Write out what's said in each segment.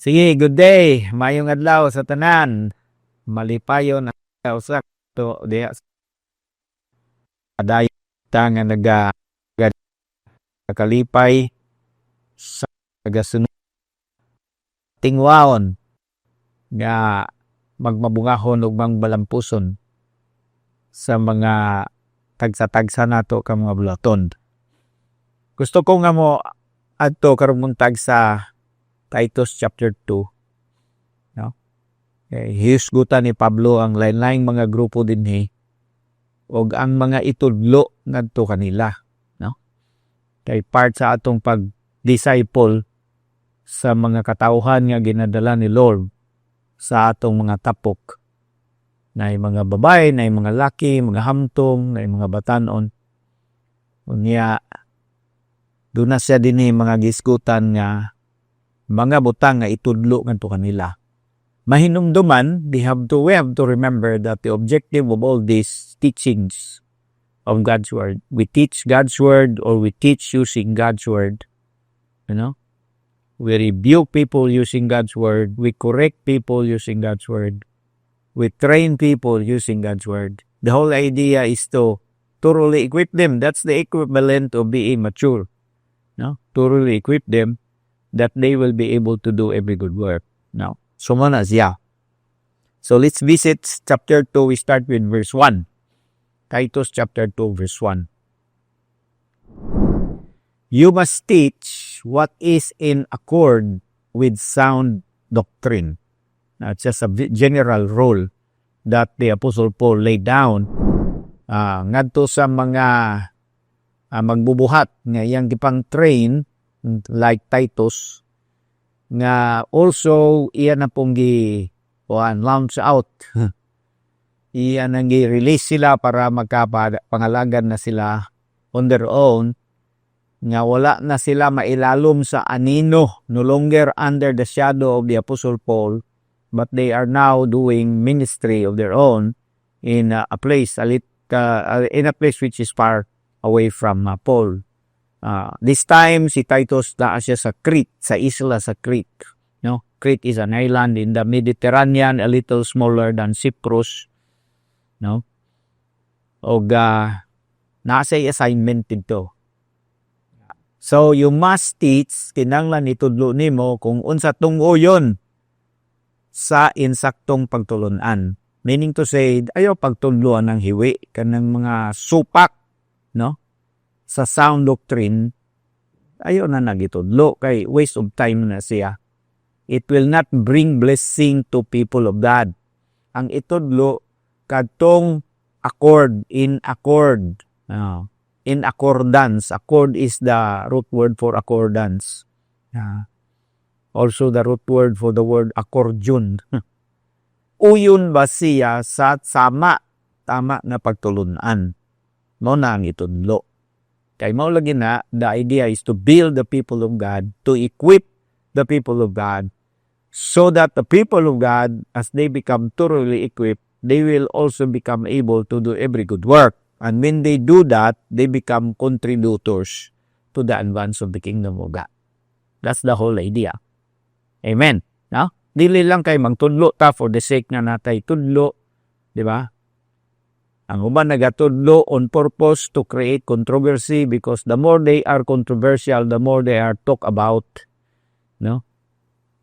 Sige, good day. Mayong adlaw sa tanan. Malipayon ang usa to diha aday ta nga nakalipay sa nagasunod tingwaon nga magmabungahon ug mangbalampuson sa mga tagsa-tagsa nato ka mga bulaton. Gusto ko nga mo adto karong buntag sa Titus chapter 2, no? Hiusgutan ni Pablo ang lain-laing mga grupo dinhi og ang mga itudlo ngadto kanila, no? Kay part sa atong pag-disciple sa mga katawhan nga ginadala ni Lord sa atong mga tapok. Nay mga babae, nay mga laki, mga hamtong, nay mga batanon. Unya doon na siya dinhi mga gisgutan nga mga butang nga itudlo ngadto kanila. Mahinumduman, we have to remember that the objective of all these teachings of God's Word, we teach God's Word or we teach using God's Word. You know? We rebuke people using God's Word. We correct people using God's Word. We train people using God's Word. The whole idea is to thoroughly equip them. That's the equivalent of being mature. No? Thoroughly equip them that they will be able to do every good work. Now, sumana siya. So let's visit chapter 2. We start with verse 1. Titus chapter 2 verse 1. You must teach what is in accord with sound doctrine. Now, it's just a general rule that the Apostle Paul laid down ngadto sa mga magbubuhat nga iyang gipang train like Titus nga also iyan na pong launch out. Iyan nang release sila para magkapangalagan na sila on their own, nga wala na sila mailalom sa anino, no longer under the shadow of the Apostle Paul, but they are now doing ministry of their own in a place which is far away from Paul. This time, si Titus naa siya sa Crete, sa isla sa Crete. No? Crete is an island in the Mediterranean, a little smaller than Cyprus. No? O nasa assignment dito. So, you must teach, kinanglan itudlo nimo kung unsa tunguyon sa insaktong pagtulunan. Meaning to say, ayaw pagtudloan ng hiwi, kanang mga supak, no? Sa sound doctrine, ayaw na nagitudlo kay waste of time na siya. It will not bring blessing to people of God. Ang itudlo, kadtong accord, in accord. In accordance. Accord is the root word for accordance. Also the root word for the word accordion. Uyon ba siya sa tama na pagtulunan? Mo na ang itudlo. Kay mao lagi na, the idea is to build the people of God, to equip the people of God, so that the people of God, as they become thoroughly equipped, they will also become able to do every good work. And when they do that, they become contributors to the advance of the kingdom of God. That's the whole idea. Amen. No? Dili lang kay magtudlo ta for the sake na natay tudlo, di ba? Ang uban nagatudlo on purpose to create controversy because the more they are controversial, the more they are talked about. No?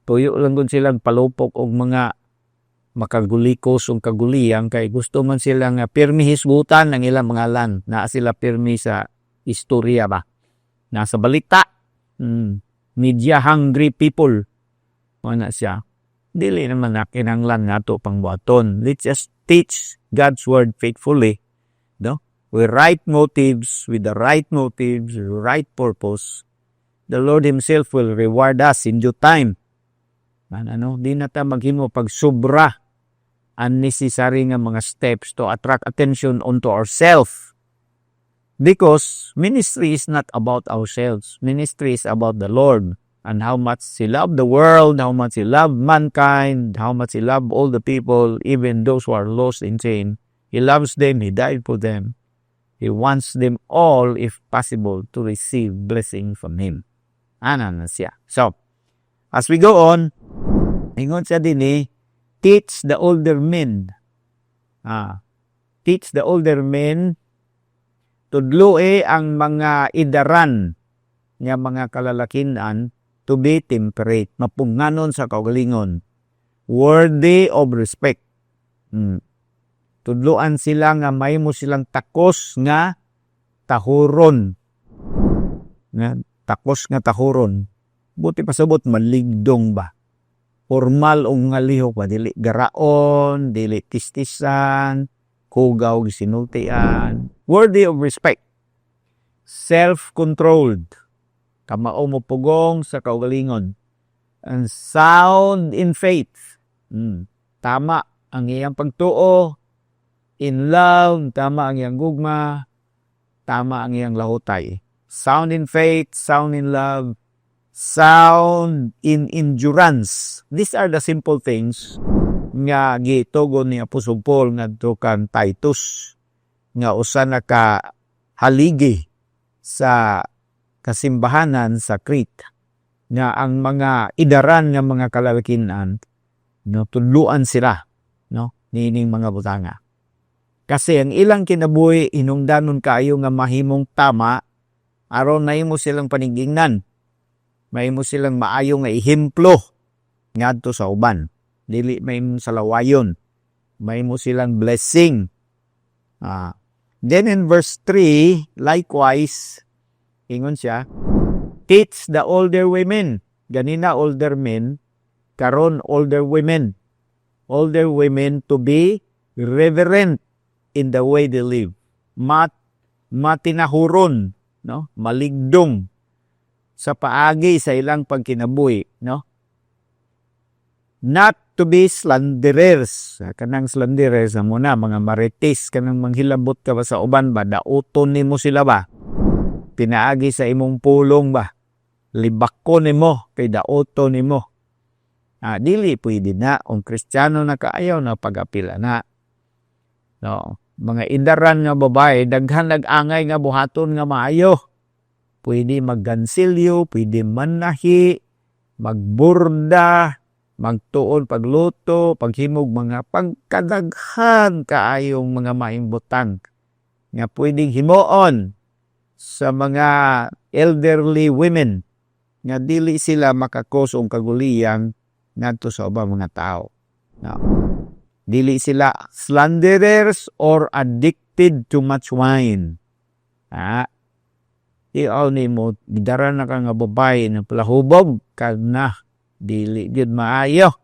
Tuyo lang kung silang palupok og mga makagulikos o kaguliyang kay gusto man silang pirmi hisgutan ng ilang mga lan. Naa sila pirmi sa istorya ba? Nasa balita. Media hungry people. Wala siya. Dili naman na kinanglan nga to pangbuhaton. Let's just teach God's word faithfully. No? With right motives, with the right purpose, the Lord Himself will reward us in due time. Di na ta maghimo pag sobra unnecessary nga mga steps to attract attention onto ourselves. Because ministry is not about ourselves. Ministry is about the Lord. And how much He loved the world, how much He loved mankind, how much He loved all the people, even those who are lost in sin. He loves them, He died for them. He wants them all, if possible, to receive blessing from Him. Ana na siya. So, as we go on, Ingon siya din teach the older men. Teach the older men, tudloe ang mga idaran nga mga kalalakinan to be temperate, mapunganon sa kaugalingon, worthy of respect. Tudloan sila nga may mo silang takos nga tahuron. Takos nga tahuron. Buti pasabot maligdong ba? Formal o nga lihok ba? Dili garaon, dili tistisan, kugaw gisinultian. Worthy of respect. Self-controlled. Kamao mo pugong sa kaugalingon. And sound in faith. Tama ang iyang pagtuo. In love, tama ang iyang gugma. Tama ang iyang lahutay. Sound in faith, sound in love, sound in endurance. These are the simple things nga gitugon ni Apostol Paul ngadto kan Titus nga usa na ka haligi sa kasimbahanan sa Crete nga ang mga idaran nga mga kalalakinan tudluan sila nining mga butanga. Kasi ang ilang kinabuhi hinungdanon kaayo nga mahimong tama aron nahimo silang panigingnan. Mahimo silang maayo nga ehemplo ngadto sa uban. Dili mahimo salawayon. Mahimo silang blessing. Then in verse 3, likewise, ingon siya, teach the older women. Ganina older men, karon older women. Older women to be reverent in the way they live. Matinahuron, maligdong sa paagi sa ilang pagkinabuhi, Not to be slanderers. Kanang slanderers muna mga marites, kanang manghilabot ka ba sa uban ba, dauton nimo sila ba? Pinaagi sa imong pulong ba? Libakon nimo kay dauton nimo. Dili pwede na kung Kristiyano na kaayaw na pag-apila na. Mga idaran nga babae, daghan nag-angay nga buhaton nga maayo. Pwede maggansilyo, pwede manahi, magburda, magtuon pagluto, paghimog mga pagkadaghan kaayong mga maing butang nga pwedeng himuon sa mga elderly women nga dili sila makakos og kaguliyang ngadto sa ubang mga tao. Dili sila slanderers or addicted to much wine. Iaw ni mo, gidara na ka nga babae na palahubog, kag na, dili gid maayo.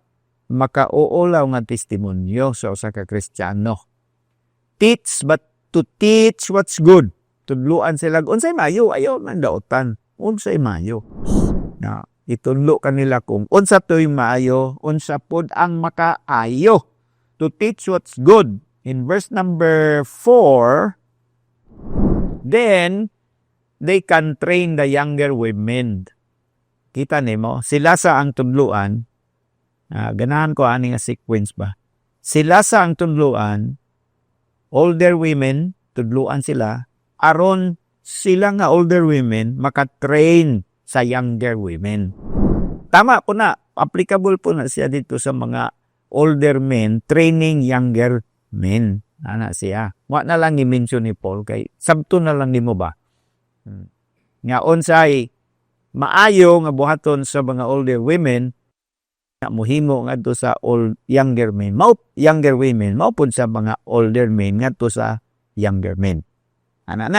Makauulaw nga testimonyo sa usa ka Kristiyano. Teach, but to teach what's good. Tudluan sila, unsay maayo, ayaw man daotan. Unsay maayo. Itudlo kanila kung unsa to'y maayo, unsa pod ang makaayo. To teach what's good. In verse number 4, then they can train the younger women. Kita nimo, sila sa ang tudluan, ganahan ko ani nga sequence ba? Sila sa ang tudluan, older women, tudluan sila, aron sila nga older women, makatrain sa younger women. Tama po na, applicable po na siya dito sa mga older men, training younger men. Ana siya. Wa na lang i-mention ni Paul, kay sabto na lang nimo ba? Nga unsay maayo nga buhaton sa mga older women nga mohimo ngadto sa younger men. Younger women maupod sa mga older men ngadto sa younger men. Ana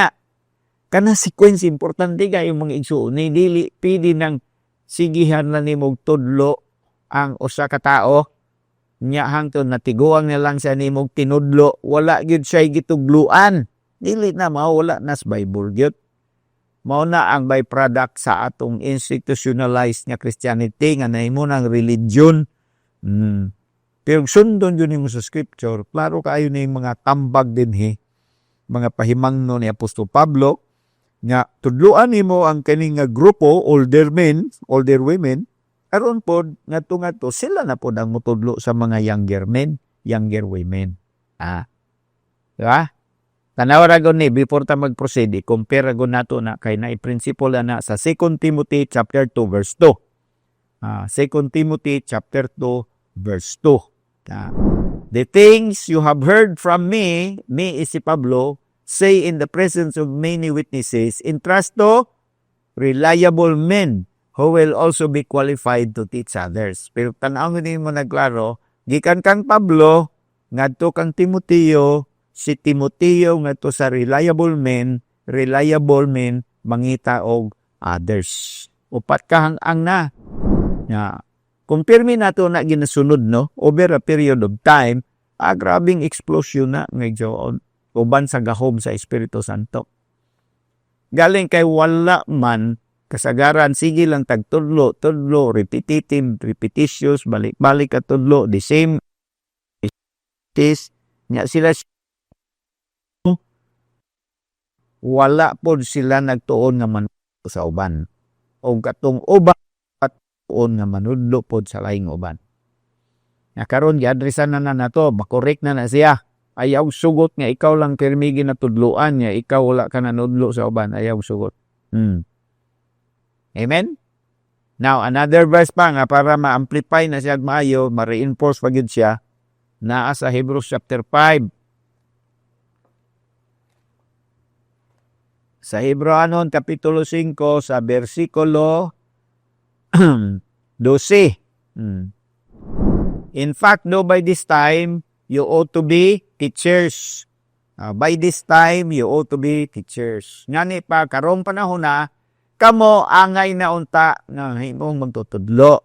kana sequence importante kay mga igsuon ni dili pidi nang sigihan na nimo tudlo ang usa ka tao nya hangtod natiguang na lang sa nimo tinudlo, wala gyud siya gitugluan. Dili na mawala na sa Bible gyud. Mao na ang byproduct sa atong institutionalized nga Christianity nga nahimo ng religion. Pero sundon yun mo sa scripture, klaro kaayo na yung mga tambag dinhi, mga pahimangno ni Apostol Pablo, nga tudluan nimo ang kaning nga grupo, older men, older women, aron pod ngadto sila na pod ang mutudlo sa mga younger men, younger women. Diba? Tanaw ra ni before ta mag-proceed, compare ragon nato na kay na i-principle na sa 2 Timothy chapter 2 verse 2. 2 Timothy chapter 2 verse 2. The things you have heard from me is si Pablo, say in the presence of many witnesses, entrust to reliable men who will also be qualified to teach others. Pero tanawin mo nagklaro, gikan kang Pablo, ngadto kang Timoteo, si Timoteo ngadto sa reliable men, mangita og others. Upat ka hang na. Kumpirmi nato na ginasunod, no? Over a period of time, grabing explosion na medyo uban sa gahom sa Espiritu Santo. Galing kay wala man kasagaran, sige lang tagtudlo, repetitious, balik-balik at tudlo, the same nya sila wala po sila nagtuon nga man sa uban. O katong uban tuon nga manudlo po sa laing uban. Karon giadresan na nato, makorek na siya. Ayaw sugot nga ikaw lang pirmigi na tudluan niya, ikaw wala ka nanudlo sa uban, ayaw sugot. Amen? Now, another verse pa nga para ma-amplify na siya maayo, ma-reinforce pa gyud siya, naa sa Hebrews chapter 5. Sa Hebreanon kapitulo 5 sa bersikulo 12. In fact, by this time, you ought to be teachers. By this time, you ought to be teachers. Ngani pa, karong panahon na, kamo angay na unta na himong magtutudlo.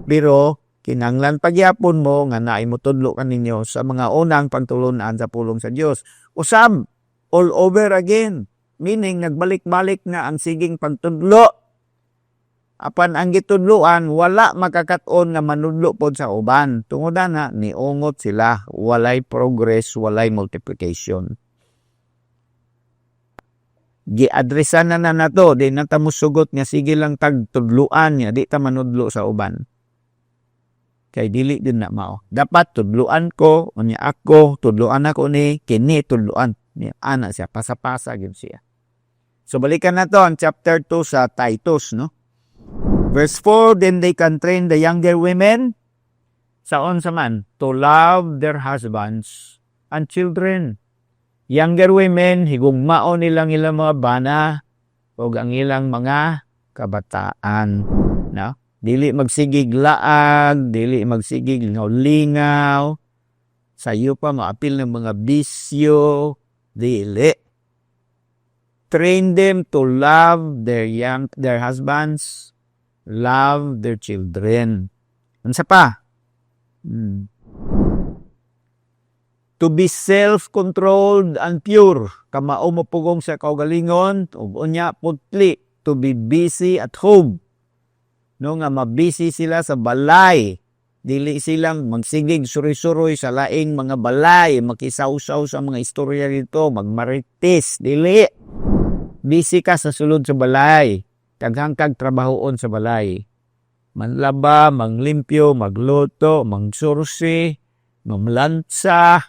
Pero, kinanglan pagyapon mo nga naay mo tudlo kaninyo sa mga unang pagtulunan sa pulong sa Dios. Usab, all over again. Meaning, nagbalik-balik na ang siging pagtudlo. Apan ang gitudloan, wala makakaton nga manudlo pod sa uban. Tungod na, niungot sila. Walay progress, walay multiplication. Giadresan na nato, di na ta musugot nga sige lang tagtudluan niya, di ta manudlo sa uban. Kay dili din na mao. Dapat tudluan ko, unya ako, tudluan ako ni, kini tudluan. Ana siya, pasapasa gyud siya. So balikan na to ang chapter 2 sa Titus, no? Verse 4, then they can train the younger women, saon sa man, to love their husbands and children. Younger women, higugmao nilang ilang mga bana o ang ilang mga kabataan. No? Dili magsigig laag, dili magsigig lingaw-lingaw, sayo pa maapil ng mga bisyo, dili. Train them to love their husbands, love their children. Unsa pa? To be self-controlled and pure. Kamao mo pugong sa kaugalingon, ug unya putli. To be busy at home. No nga mabisi sila sa balay. Dili silang magsigig suri-suroy sa laing mga balay, makisaw-saw sa mga istorya dito, magmarites, dili. Busy ka sa sulod sa balay. Taghangkag trabahoon sa balay. Manlaba, manglimpyo, magluto, mangsursi, mamlansa,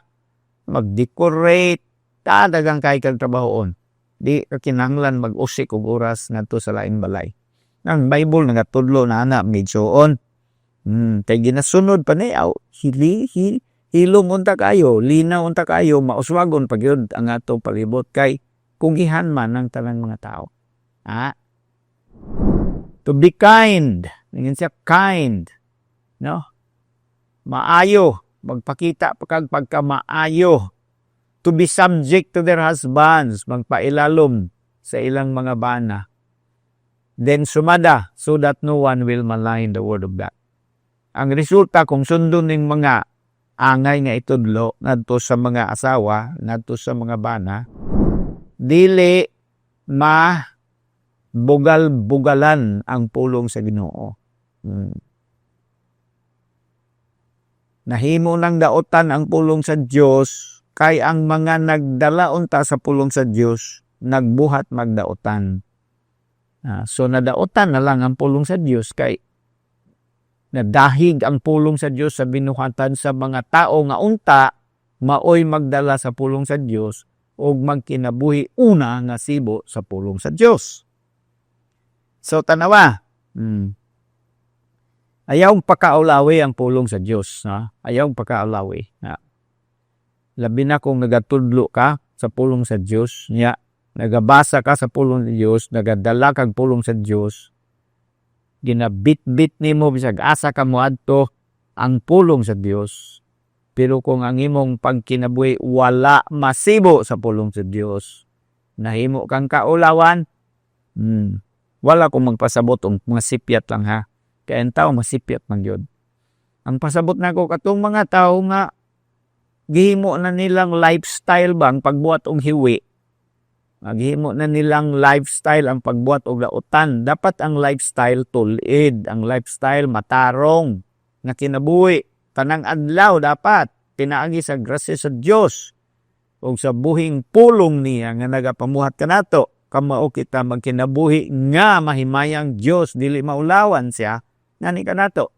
magdecorate, daghang kay kag trabahoon. Di ka kinahanglan mag-usik og oras ngadto sa laing balay. Ang Bible nagatudlo na ana medyoon. Kay ginasunod pa niya, hilom unta kayo, linaw unta kayo, mauswagon pag yun ang ato palibot kay kugihan man ang tanang mga tao. To be kind. Ngayon siya, kind. No? Maayo. Magpakita pagka maayo. To be subject to their husbands. Magpailalom sa ilang mga bana. Then sumada, so that no one will malign the word of God. Ang resulta, kung sundon ng mga angay nga itudlo, ngadto sa mga asawa, ngadto sa mga bana, dili bugal-bugalan ang pulong sa Ginoo. Nahimo lang daotan ang pulong sa Dios kay ang mga nagdala unta sa pulong sa Dios nagbuhat magdaotan. So nadaotan na lang ang pulong sa Dios kay nadahig ang pulong sa Dios sa binuhatan sa mga tao nga unta maoy magdala sa pulong sa Dios ug magkinabuhi una nga sibo sa pulong sa Dios. So tanawa, Ayaw pakaulawi ang pulong sa Dios, ha? Ayaw pakaulawi. Ha? Labi na kung nagatudlo ka sa pulong sa Dios, nya nagabasa ka sa pulong sa Dios, nagadala kag pulong sa Dios, ginabit-bit nimo bisag asa ka moadto ang pulong sa Dios. Pero kung ang imong pagkinabuhi wala masibo sa pulong sa Dios, nahimo kang kaulawan, wala kong magpasabot og mga sipyat lang ha. Kaya ang tao masipyat man yun. Ang pasabot na ko katong mga tao nga gihimo na nilang lifestyle ba ang pagbuhat og hiwi. Gihimo na nilang lifestyle ang pagbuhat og lautan. Dapat ang lifestyle tulid, ang lifestyle matarong na kinabuhi. Tanang adlaw dapat pinaagi sa grasya sa Dios o sa buhing pulong niya nga nagapamuhat kanato. Kamao kita magkinabuhi nga mahimayang Dios dili maulawan siya ngani kanato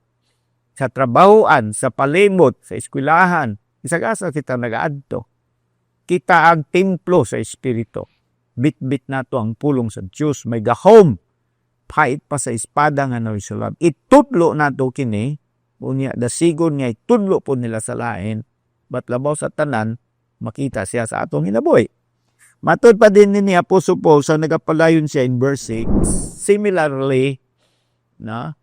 sa trabahoan, sa palimot, sa eskwelahan, isag-asa kita nagaadto. Kita ang templo sa espiritu. Bit-bit nato ang pulong sa Dios, may gahom. Pait pa sa espada nga narisulab. Itudlo nato kini, unya dasigon nga itudlo po nila sa lain, but labaw sa tanan, makita siya sa atong hinaboy. Matod pa din ni Apostle Paul sa nagapalayon siya in verse 6. Similarly, na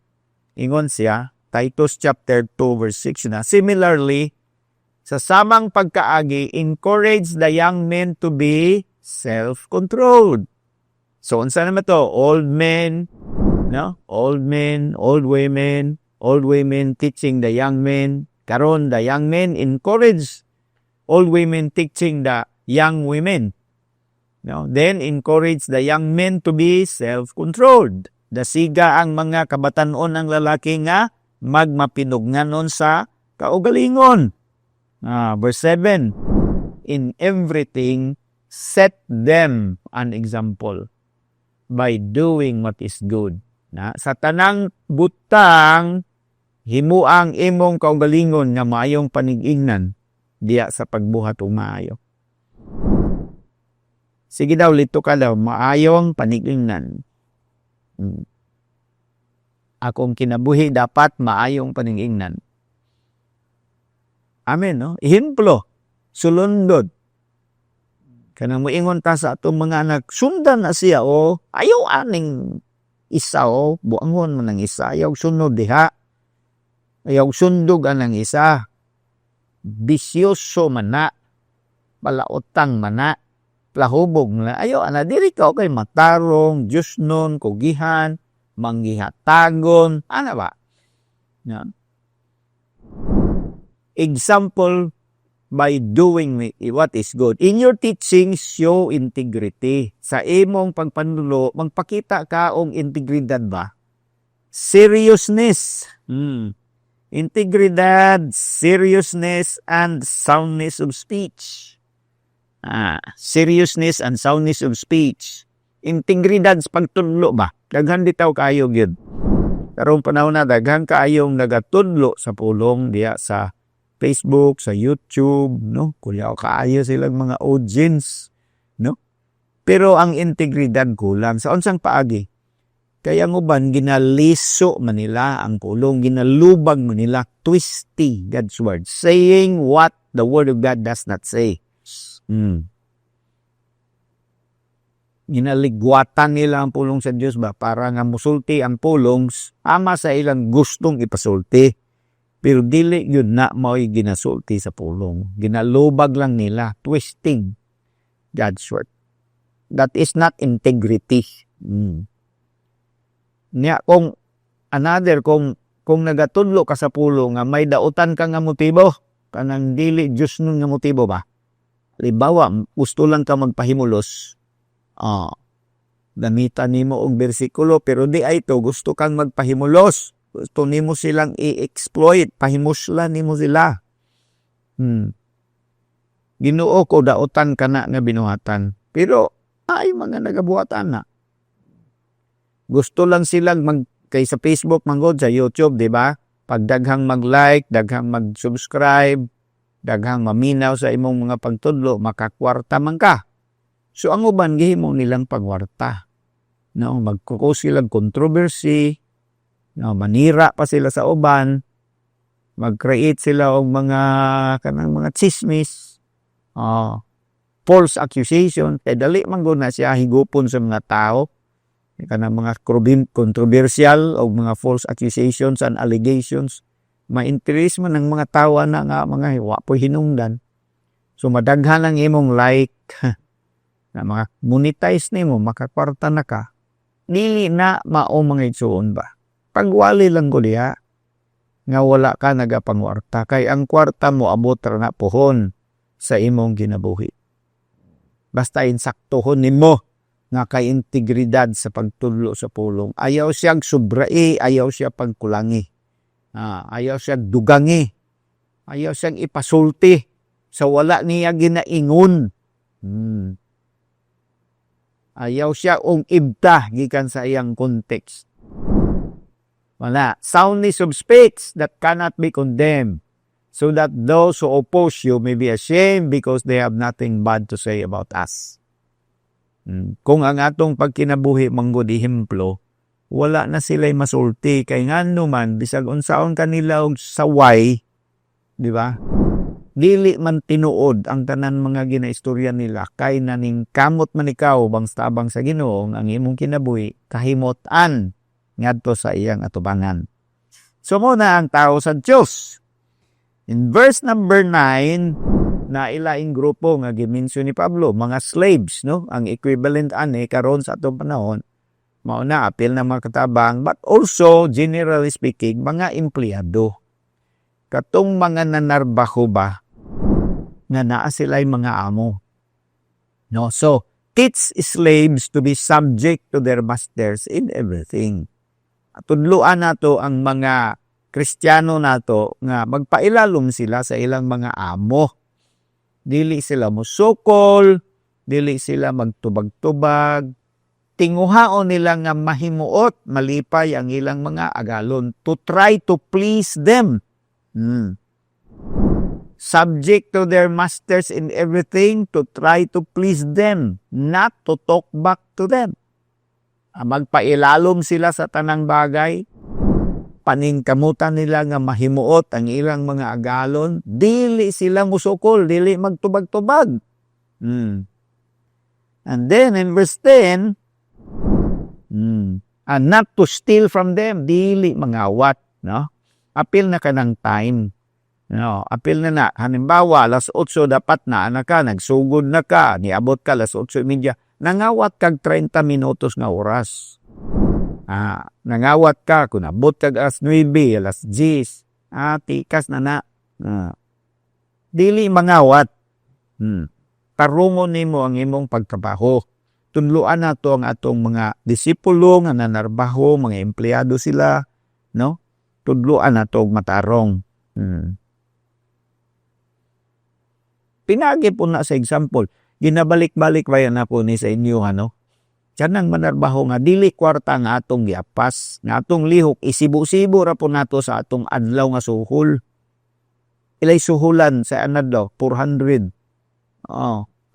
ingon siya, Titus chapter 2 verse 6 na, similarly, sa samang pagkaagi, encourage the young men to be self-controlled. So, unsa naman to? Old men, no? Old men, old women teaching the young men. Karon, the young men encourage old women teaching the young women. No? Then, encourage the young men to be self-controlled. Dasiga ang mga kabatanon ng lalaki nga magmapinugnanon sa kaugalingon. Verse 7, in everything, set them an example by doing what is good. Sa tanang butang, himuang imong kaugalingon nga maayong panig-ingnan diya sa pagbuhat o maayo. Sige daw, lito ka daw, maayong panig-ingnan. Akong kinabuhi dapat maayong paningingnan. Amen, no? Ehemplo, sulundod. Kanang moingon ta sa atong mga anak, sundan na siya, ayaw aning isa, buangon man ang isa, ayaw sunod diha. Ayaw sundog anang isa. Bisyoso man na, palaotang man na, plahubog na, ayaw ana, diri ka kay matarong, Diyos nun, kugihan, manggihatagon, ano ba? Yeah. Example by doing what is good. In your teaching, show integrity. Sa imong pagpanulo, magpakita ka og integridad ba? Seriousness. Integridad, seriousness, and soundness of speech. Seriousness and soundness of speech. Integridad sa pagtudlo ba? Daghan ditaw kayo gyud. Karong panahon na daghan kaayong nagatudlo sa pulong diya sa Facebook, sa YouTube, no? Kuya kaayo silang mga audience, no? Pero ang integridad kulang sa unsang paagi. Kaya nguban ginaliso man nila ang pulong, ginalubag man nila, twisty God's word, saying what the word of God does not say. Ginaligwatan nila ang pulong sa Diyos ba para nga musulti ang pulong ama sa ilang gustong ipasulti. Pero dili yun na mao'y ginasulti sa pulong. Ginalubag lang nila, twisting God's word. That is not integrity. Niya, kung nagatudlo ka sa pulong nga may dautan ka nga motibo, kanang dili Diyos nun nga motibo ba? Libawa, gusto lang ka magpahimulos. Gamitan nimo og bersikulo, pero di ay to, gusto kang magpahimulos. Gusto nimo silang i-exploit, pahimuslan nimo sila. Ginoo ko dautan ka na nga binuhatan. Pero ay mga nagabuhatan na. Gusto lang silang kay sa Facebook, manggod sa YouTube, di ba? Pag daghang mag-like, daghang mag-subscribe, daghang maminaw sa imong mga pagtudlo, makakwarta man ka. So ang uban gihimo nilang pagwarta. No, magkuko silang controversy, No, manira pa sila sa uban, mag-create sila og mga chismis, false accusation, kay dali man gud na siya higupon sa mga tao, kanang mga controversial o mga false accusations and allegations, ma-interest man ng mga tao na nga mga wa po hinungdan. So madaghan ang imong like, na mga monetize nimo, makakwarta na ka, dili na mao mga igsuon ba. Pagwali lang ko diha, nga wala ka nagapangwarta, kay ang kwarta mo abot ra na pohon sa imong ginabuhi. Basta insaktohon nimo nga kay integridad sa pagtudlo sa pulong. Ayaw siyang subrai, ayaw siya pagkulangi. Ayaw siyang dugangi. Ayaw siyang ipasulti sa wala niya ginaingon. Ayaw siya ibta gikan sa iyang context. Wala. Soundness of speech that cannot be condemned, so that those who oppose you may be ashamed because they have nothing bad to say about us. Kung ang atong pagkinabuhi manggod ihemplo, wala na sila'y masulti, kay ngano man, bisag unsaon kanila og saway, di ba? Dili man tinuod ang tanan mga ginaistorya nila, kay naning kamot man ikaw bang sa Ginoo ang imong kinabuhi, kahimot-an ngadto sa iyang atubangan. So muna ang tao sa Diyos. In verse number 9, na ilaing grupo nga gimension ni Pablo, mga slaves, no? Ang equivalent ani karon sa atong panahon, mao na apil na mga katabang, but also generally speaking mga empleyado. Katong mga nanarbaho ba nga naa sila'y mga amo. No, so teach slaves to be subject to their masters in everything. Tudluan nato ang mga Kristiyano nato nga magpailalom sila sa ilang mga amo. Dili sila musukol, dili sila magtubag-tubag, tinguhaon nila nga mahimuot, malipay ang ilang mga agalon to try to please them. Subject to their masters in everything, to try to please them, not to talk back to them. Magpailalom sila sa tanang bagay, paningkamutan nila nga mahimuot ang ilang mga agalon, dili sila musukol, dili magtubag-tubag. And then in verse 10, and not to steal from them, dili mangawat, no? Apil na ka ng time. No, apil na. Halimbawa, alas 8 dapat na ka, nagsugod na ka, niabot ka alas 8:30, nangawat kag 30 minutos nga oras. Nangawat ka, kung abot kag alas 9, alas 10, tikas na. Dili mangawat. Tarungon nimo ang imong pagtrabaho. Tunluan nato ang atong mga disipulo nga nanarbaho, mga empleyado sila, no? Tudluan nato og matarong. Pinagi po na sa example, ginabalik-balik ba yan na po ni sa inyo, ano? Kanang manarbaho nga, dili kwarta nga atong giapas, nga atong lihok, isibo-sibo ra po nato sa atong adlaw nga suhol. Ilay suhulan sa anad daw, 400.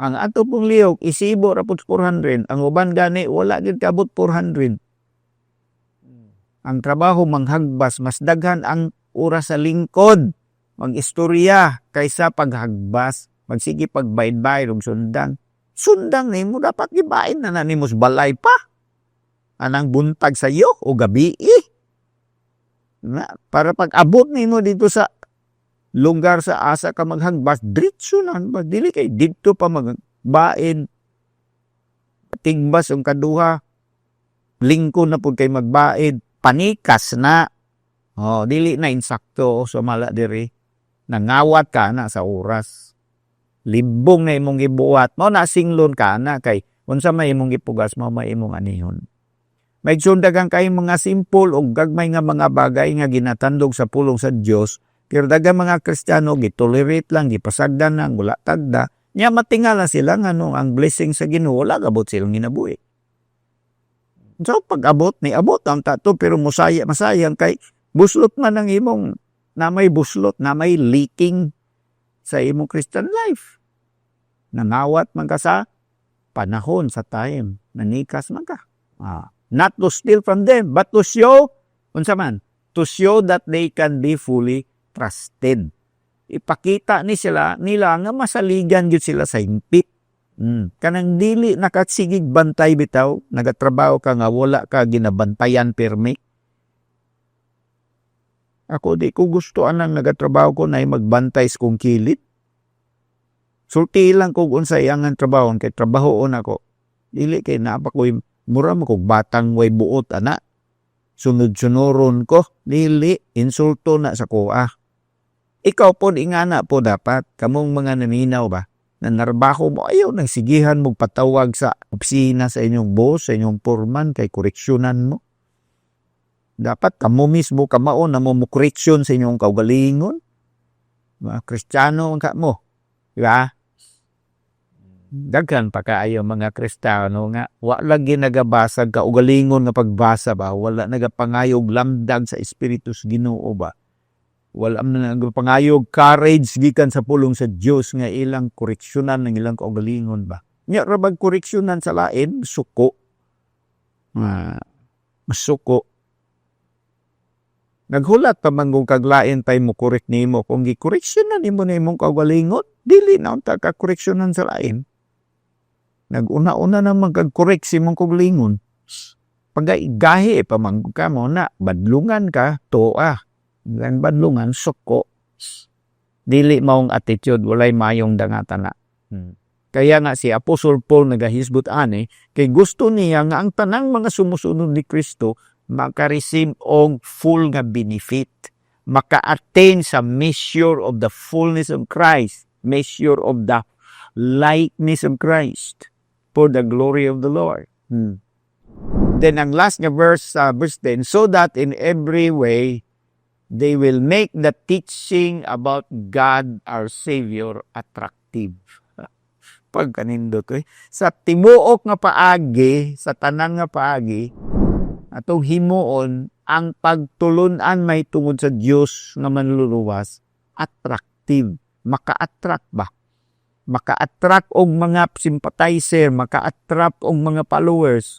Ang ato pong lihok, isibo ra po 400. Ang uban gani, wala din kabot 400. Ang trabaho manghagbas, mas daghan ang oras sa lingkod, mag-istorya, kaysa paghagbas. Magsige pagbayad-bayad og sundang. Sundang nimo dapat gibain na nimo sa balay pa. Anang buntag sa iyo o gabi para pag-abot nimo dito sa lugar sa asa ka maghagbas, diretso na ba dili kay dito pa magbain. Tigbas ang kaduha, lingko na pud kay magbaid, panikas na. Dili na insakto so mala diri. Nangawat ka na sa oras. Libong na imong gibuhat, mo na singlon ka na kay unsa may imong gipugas mo may imong anihon. May sundagang kay mga simple o gagmay nga mga bagay nga ginatandog sa pulong sa Dios, pero daghang mga Kristiyano gitolerate lang, gipasagdan lang, wala tagda, nya matingala sila nga ang blessing sa Ginoo wala gabot silang ginabuhi. So pag-abot ni abot ang tato pero masayang kay buslot man ang imong na may buslot, na may leaking sa imong Christian life. Nangawat man ka sa panahon, sa time. Nanikas man ka. Not to steal from them, but to show Unsa man? To show that they can be fully trusted. Ipakita nila nga masaligan gyud sila sa hingpit. Kanang dili nakatsigig bantay bitaw, nagatrabaho ka nga wala ka ginabantayan permi. Ako di ko gusto anang nagatrabaho ko na magbantay sa kong kilit. Sulti lang ko unsay ang trabaho kay trabahoon ako. Dili kay napa ko mura mo kog batang way buot ana. Sunod-sunuron ko, dili insulto na sa kuha. Ikaw po ingana po dapat kamong mga naminaw ba na narbaho mo ayaw nang sigihan mo patawag sa opisina sa inyong boss, sa inyong foreman kay koreksyonan mo. Dapat kamo mismo kamao na mo koreksyon sa inyong kaugalingon. Mga Kristiyano ang ka mo. Diba? Daghan pa kaayo mga Kristiyano nga wala ginagabasag kaugalingon nga pagbasa ba, wala nagapangayog lamdag sa Espiritu sa Ginoo ba. Wala na nagapangayog courage gikan sa pulong sa Dios nga ilang koreksyonan ng ilang kaugalingon ba. Nya ra bag koreksyonan sa lain suko. Masuko. Naghulat pa man kung kaglain tay mo korek nimo kung gikoreksyonan nimo na imong kaugalingon, dili na unta ka koreksyonan sa lain. Nag-una-una na magkag-correct si mong kuglingon. Pag-gahi pa man ka mo na, badlungan ka, toa. Ang badlungan, suko. Dili maong attitude, walay mayong dangatan na. Kaya nga si Apostol Paul nagahisgot ani, kay gusto niya nga ang tanang mga sumusunod ni Kristo maka-receive og full nga benefit. Maka-attain sa measure of the fullness of Christ. Measure of the likeness of Christ. For the glory of the Lord. Then ang last nga verse 10, so that in every way they will make the teaching about God our Savior attractive. Pagkanindot ko sa timuok nga paagi, sa tanan nga paagi, atong himuon ang pagtulunan may tungod sa Dios nga manluluwas attractive, maka-attract ba? Maka-attract og mga sympathizer, maka-attract og mga followers.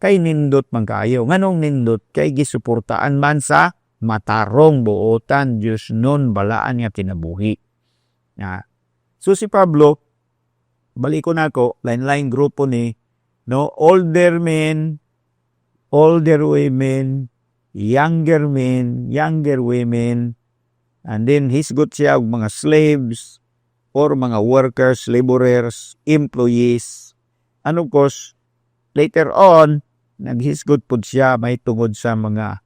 Kay nindot man kayo. Nganong nindot? Kay gisuportaan man sa matarong buotan, Diyos nun, balaan nga kinabuhi. So si Pablo, balik ko na ako, line-line grupo ni, no, older men, older women, younger men, younger women, and then hisgot siya og mga slaves, or mga workers, laborers, employees. And of course, later on, naghisgot po siya may tungod sa mga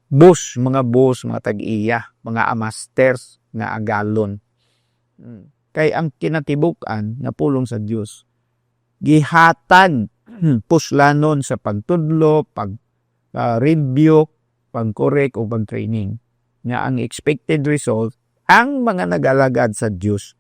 boss, mga tag-iya, mga masters nga agalon. Kay ang kinatibukan na pulong sa Dios, gihatag puslanon sa pagtudlo, pag-review, pag-correct o pag-training. Nga ang expected result, ang mga nag-alagad sa Diyos,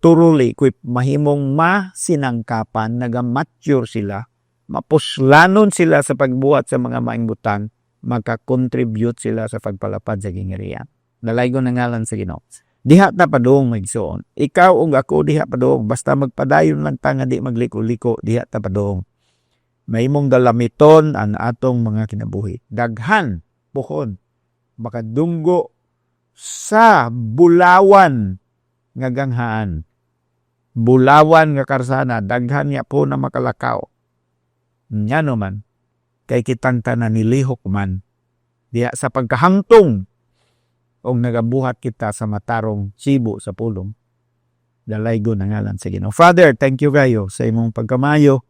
thoroughly equipped, mahimong masinangkapan, nagamature sila, mapuslanon sila sa pagbuhat sa mga maingbutan, makakontribute sila sa pagpalapad sa gingirian. Nalaygo na ngalan sa Ginoo. Diha na padong magsuon. Ikaw ug ako diha padong, basta magpadayon lang ta nga di magliko-liko, diha ta padong. Mahimong dalamiton ang atong mga kinabuhi. Daghan puhon makadunggo sa bulawan nga ganghaan. Bulawan nga karsana, daghan niya po na makalakaw. Nya naman, kay kitang tanan nilihok man, diya sa pagkahangtong o nagabuhat kita sa matarong sibo sa pulong. Dalaygo na ngalan sa Ginoo. Father, thank you kayo sa imong pagkamayo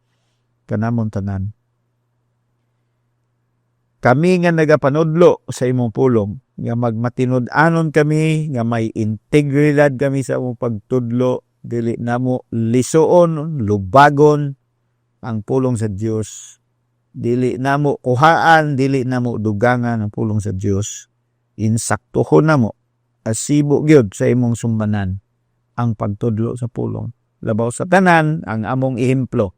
kanamon tanan. Kami nga nagapanudlo sa imong pulong, nga magmatinud-anon kami, nga may integridad kami sa imong pagtudlo, dili namo lisuon, lubagon ang pulong sa Dios. Dili namo kuhaan, dili namo dugangan ang pulong sa Dios. Insaktuhon namo asibo gyud sa imong sumbanan ang pagtudlo sa pulong. Labaw sa tanan ang among ehemplo,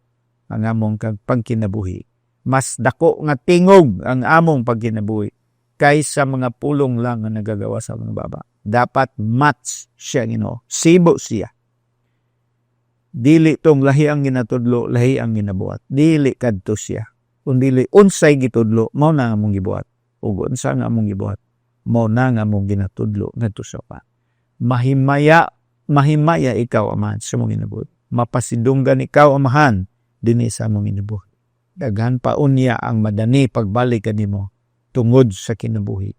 ang among pagkinabuhi. Mas dako nga tingog ang among pagkinabuhi kaysa mga pulong lang nga nagagawa sa mga baba. Dapat match siya, Ginoo. Sibo siya. Dili tong lahi ang ginatudlo, lahi ang ginabuhat. Dili kadto siya. Kundi unsay gitudlo, mao na nga among gibuhat. Ug unsa nga among gibuhat, mao na nga among ginatudlo ngadto sa pa. Mahimaya ikaw, Amahan, sa among ginabuhat. Mapasidunggan ikaw, Amahan, dinhi sa among ginabuhat. Daghan pa unya ang madani pagbalik kanimo tungod sa kinabuhi.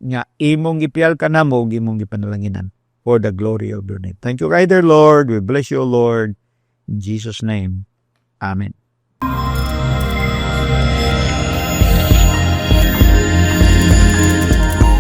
Nga imong gipiyal ka namo, imong gipanalanginan for the glory of your name. Thank you, Rider Lord. We bless you, Lord. In Jesus' name. Amen.